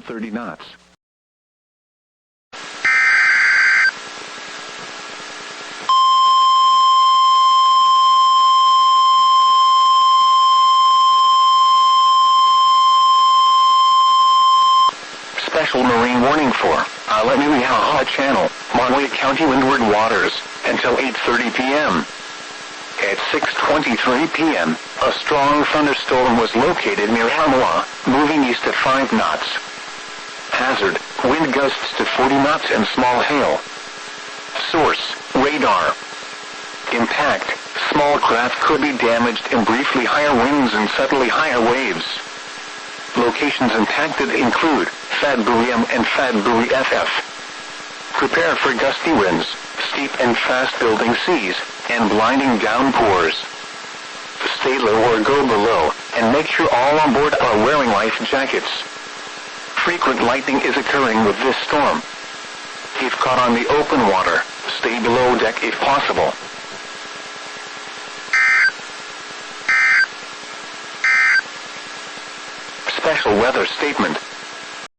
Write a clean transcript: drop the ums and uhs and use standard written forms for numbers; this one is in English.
30 knots. Special marine warning for Honolulu HI Channel, Monterey County windward waters, until 8:30 p.m. At 6:23 p.m., a strong thunderstorm was located near Honolulu, moving east at 5 knots. Hazard, wind gusts to 40 knots and small hail. Source, radar. Impact, small craft could be damaged in briefly higher winds and suddenly higher waves. Locations impacted include Fadbury M and Fadbury FF. Prepare for gusty winds, steep and fast-building seas, and blinding downpours. Stay low or go below, and make sure all on board are wearing life jackets. Frequent lightning is occurring with this storm. If caught on the open water, stay below deck if possible. Special weather statement.